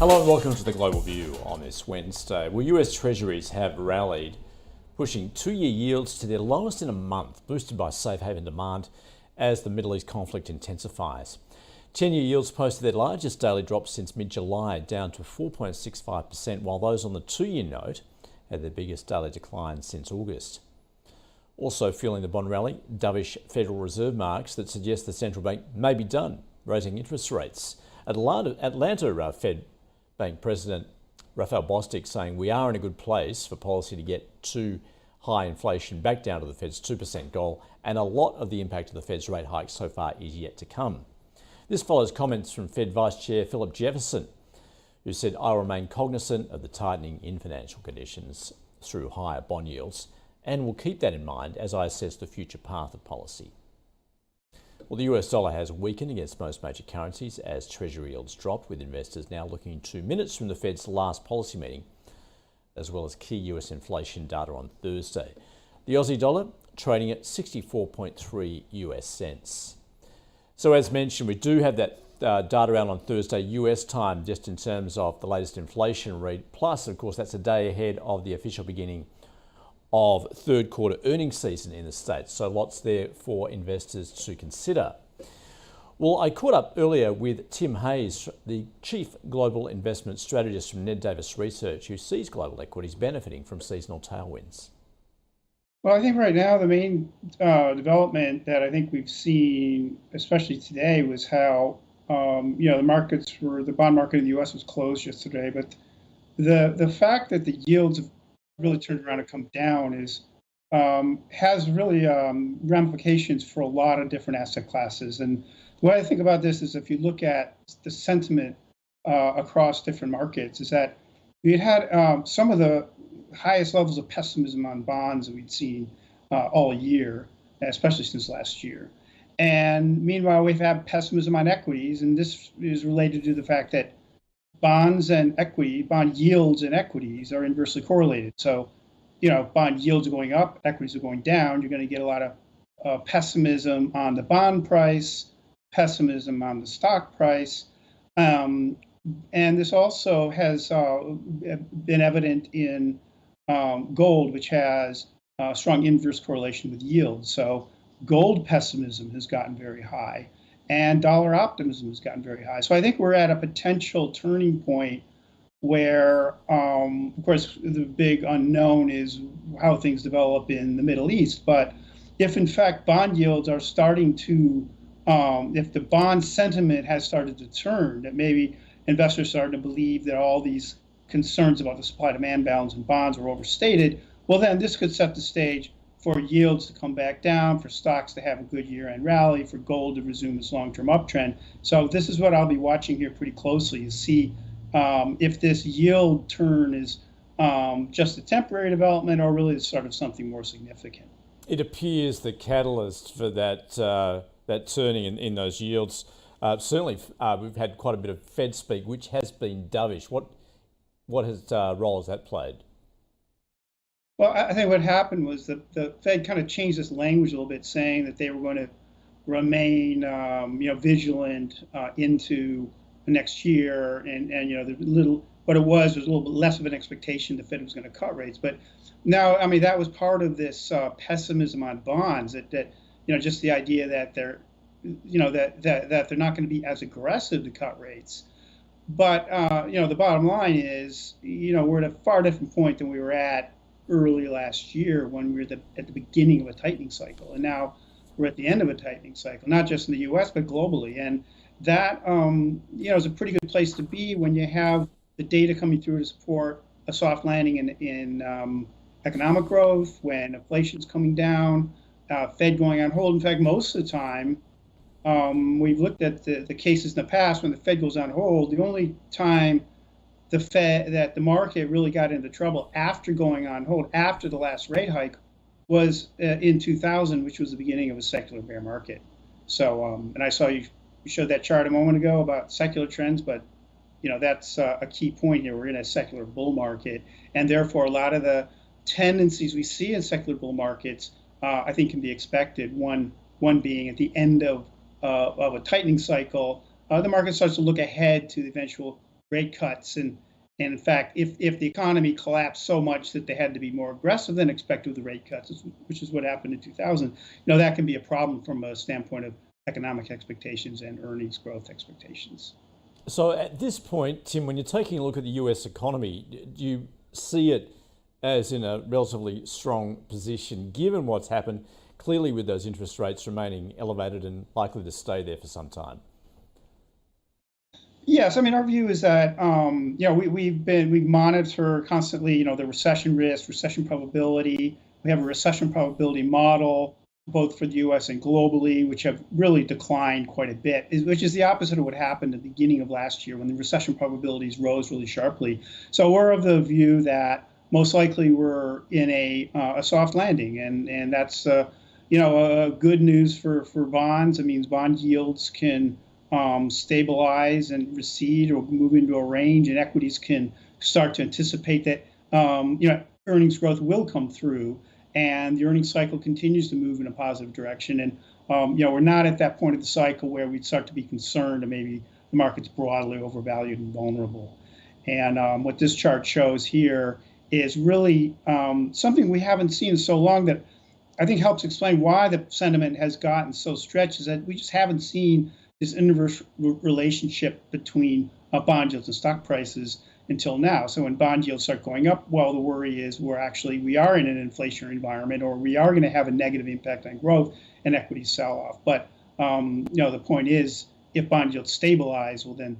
Hello and welcome to the Global View on this Wednesday. Well, US Treasuries have rallied, pushing two-year yields to their lowest in a month, boosted by safe haven demand as the Middle East conflict intensifies. 10-year yields posted their largest daily drop since mid-July, down to 4.65%, while those on the two-year note had their biggest daily decline since August. Also fueling the bond rally, dovish Federal Reserve marks that suggest the central bank may be done raising interest rates. Atlanta Fed Bank President Raphael Bostic saying we are in a good place for policy to get too high inflation back down to the Fed's 2% goal, and a lot of the impact of the Fed's rate hikes so far is yet to come. This follows comments from Fed Vice Chair Philip Jefferson, who said, "I remain cognizant of the tightening in financial conditions through higher bond yields and will keep that in mind as I assess the future path of policy." Well, the US dollar has weakened against most major currencies as Treasury yields drop, with investors now looking 2 minutes from the Fed's last policy meeting, as well as key US inflation data on Thursday. The Aussie dollar trading at 64.3 US cents. So as mentioned, we do have that data out on Thursday US time, just in terms of the latest inflation read. Plus, of course, that's a day ahead of the official beginning of third quarter earnings season in the States. So lots there for investors to consider. Well, I caught up earlier with Tim Hayes, the Chief Global Investment Strategist from Ned Davis Research, who sees global equities benefiting from seasonal tailwinds. Well, I think right now the main development that I think we've seen, especially today, was how the markets the bond market in the U.S. was closed yesterday, but the fact that the yields have really turned around and come down has really ramifications for a lot of different asset classes. And the way I think about this is, if you look at the sentiment across different markets, is that we had some of the highest levels of pessimism on bonds that we'd seen all year, especially since last year. And meanwhile, we've had pessimism on equities, and this is related to the fact that bond yields and equities are inversely correlated. So, bond yields are going up, equities are going down. You're going to get a lot of pessimism on the bond price, pessimism on the stock price. And this also has been evident in gold, which has a strong inverse correlation with yield. So gold pessimism has gotten very high, and dollar optimism has gotten very high. So I think we're at a potential turning point where, of course, the big unknown is how things develop in the Middle East. But if, in fact, bond yields are starting to, if the bond sentiment has started to turn, that maybe investors starting to believe that all these concerns about the supply-demand balance in bonds are overstated, well, then this could set the stage for yields to come back down, for stocks to have a good year-end rally, for gold to resume its long-term uptrend. So this is what I'll be watching here pretty closely, to see if this yield turn is just a temporary development or really the start of something more significant. It appears the catalyst for that turning in those yields, certainly we've had quite a bit of Fed speak, which has been dovish. What role has that played? Well, I think what happened was that the Fed kind of changed its language a little bit, saying that they were going to remain, vigilant into the next year, and what it was a little bit less of an expectation the Fed was going to cut rates. But now, I mean, that was part of this pessimism on bonds, that just the idea that they're, that they're not going to be as aggressive to cut rates. But the bottom line is, we're at a far different point than we were at early last year, when we were at the beginning of a tightening cycle, and now we're at the end of a tightening cycle, not just in the U.S. but globally. And that is a pretty good place to be when you have the data coming through to support a soft landing in economic growth, when inflation's coming down, Fed going on hold. In fact, most of the time, we've looked at the cases in the past when the Fed goes on hold. The only time the market really got into trouble after going on hold, after the last rate hike, was in 2000, which was the beginning of a secular bear market. So, and I saw you showed that chart a moment ago about secular trends, but that's a key point here. We're in a secular bull market, and therefore a lot of the tendencies we see in secular bull markets, I think, can be expected. One being at the end of a tightening cycle, the market starts to look ahead to the eventual rate cuts. And in fact, if the economy collapsed so much that they had to be more aggressive than expected with the rate cuts, which is what happened in 2000, that can be a problem from a standpoint of economic expectations and earnings growth expectations. So at this point, Tim, when you're taking a look at the US economy, do you see it as in a relatively strong position given what's happened, clearly with those interest rates remaining elevated and likely to stay there for some time? Yes, I mean, our view is that we monitor constantly the recession risk, recession probability. We have a recession probability model both for the U.S. and globally, which have really declined quite a bit, which is the opposite of what happened at the beginning of last year when the recession probabilities rose really sharply. So we're of the view that most likely we're in a soft landing, and that's good news for bonds. It means bond yields can stabilize and recede or move into a range, and equities can start to anticipate that earnings growth will come through, and the earnings cycle continues to move in a positive direction. And we're not at that point of the cycle where we'd start to be concerned that maybe the market's broadly overvalued and vulnerable. And what this chart shows here is really something we haven't seen in so long that I think helps explain why the sentiment has gotten so stretched, is that we just haven't seen this inverse relationship between bond yields and stock prices until now. So when bond yields start going up, well, the worry is we are in an inflationary environment, or we are going to have a negative impact on growth and equities sell off. But the point is, if bond yields stabilize, well, then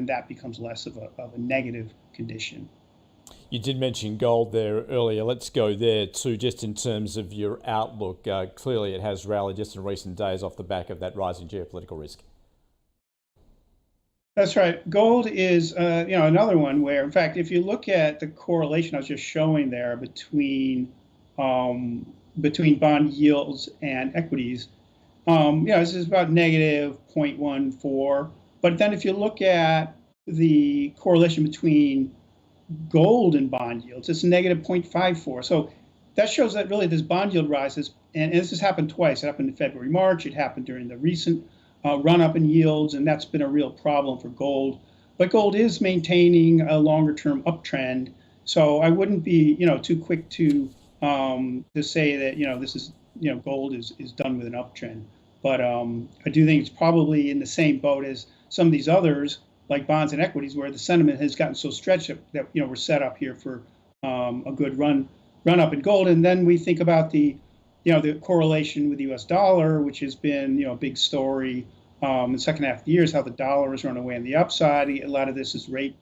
that becomes less of a negative condition. You did mention gold there earlier. Let's go there too, just in terms of your outlook. Clearly, it has rallied just in recent days off the back of that rising geopolitical risk. That's right. Gold is another one where, in fact, if you look at the correlation I was just showing there between bond yields and equities, this is about negative 0.14. But then if you look at the correlation between gold and bond yields, it's negative 0.54. So that shows that really this bond yield rises, and this has happened twice. It happened in February, March. It happened during the recent run up in yields, and that's been a real problem for gold. But gold is maintaining a longer term uptrend. So I wouldn't be too quick to say that this is gold is done with an uptrend. But I do think it's probably in the same boat as some of these others, like bonds and equities, where the sentiment has gotten so stretched that we're set up here for a good run up in gold. And then we think about the correlation with the U.S. dollar, which has been a big story in the second half of the year, is how the dollar has run away on the upside. A lot of this is rate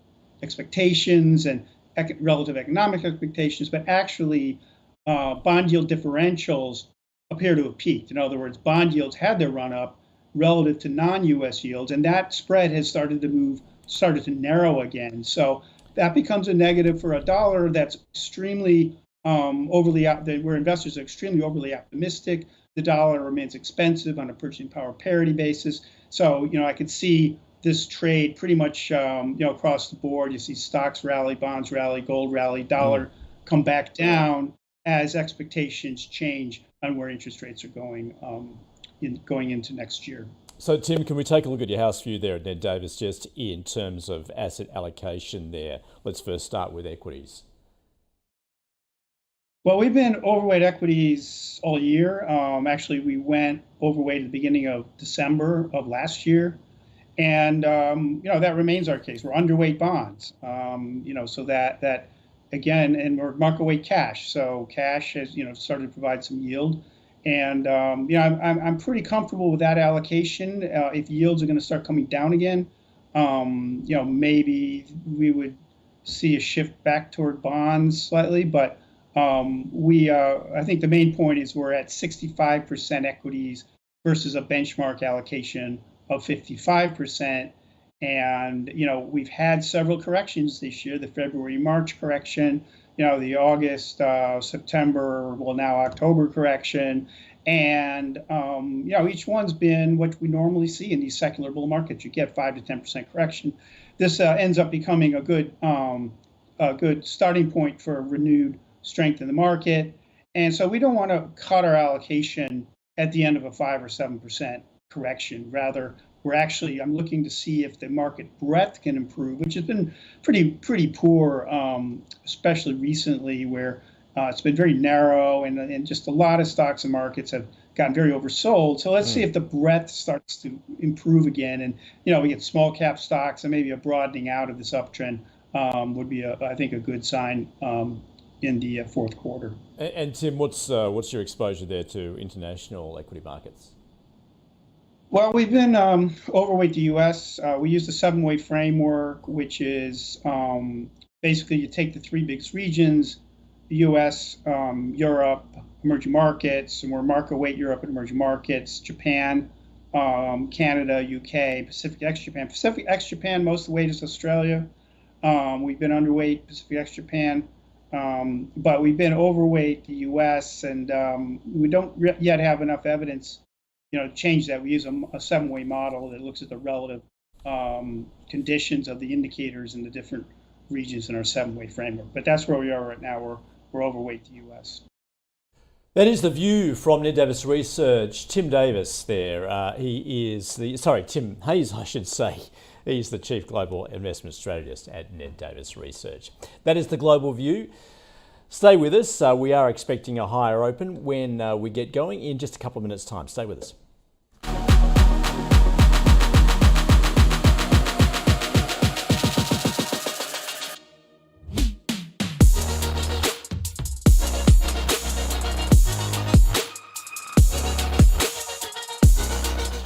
expectations and relative economic expectations, but actually bond yield differentials appear to have peaked. In other words, bond yields had their run up relative to non-U.S. yields, and that spread has started to narrow again. So that becomes a negative for a dollar that's extremely where investors are extremely overly optimistic. The dollar remains expensive on a purchasing power parity basis. So I could see this trade pretty much across the board. You see stocks rally, bonds rally, gold rally, dollar come back down as expectations change on where interest rates are going into next year. So, Tim, can we take a look at your house view there at Ned Davis, just in terms of asset allocation there? Let's first start with equities. Well, we've been overweight equities all year. Actually, we went overweight at the beginning of December of last year. And, that remains our case. We're underweight bonds, so that again, and we're market weight cash. So cash has, started to provide some yield. And, I'm pretty comfortable with that allocation. If yields are going to start coming down again, maybe we would see a shift back toward bonds slightly. But I think the main point is we're at 65% equities versus a benchmark allocation of 55%. And, we've had several corrections this year, the February, March correction, the August, September, well, now October correction. And, each one's been what we normally see in these secular bull markets. You get 5 to 10% correction. This ends up becoming a good starting point for renewed strength in the market. And so we don't want to cut our allocation at the end of a 5 or 7% correction. Rather, I'm looking to see if the market breadth can improve, which has been pretty poor, especially recently, where it's been very narrow, and just a lot of stocks and markets have gotten very oversold. So let's see if the breadth starts to improve again, and we get small cap stocks and maybe a broadening out of this uptrend would be, I think, a good sign in the fourth quarter. And Tim, what's your exposure there to international equity markets? Well, we've been overweight the U.S. We use the 7-way framework, which is basically you take the three biggest regions, the U.S., Europe, emerging markets, and we're market weight Europe and emerging markets, Japan, Canada, UK, Pacific ex-Japan. Pacific ex-Japan, most of the weight is Australia. We've been underweight Pacific ex-Japan, but we've been overweight the U.S., and we don't yet have enough evidence to change that. We use a 7-way model that looks at the relative conditions of the indicators in the different regions in our 7-way framework. But that's where we are right now. We're overweight the U.S. That is the view from Ned Davis Research. Tim Davis there. Tim Hayes, I should say. He's the Chief Global Investment Strategist at Ned Davis Research. That is the global view. Stay with us. We are expecting a higher open when we get going in just a couple of minutes' time. Stay with us.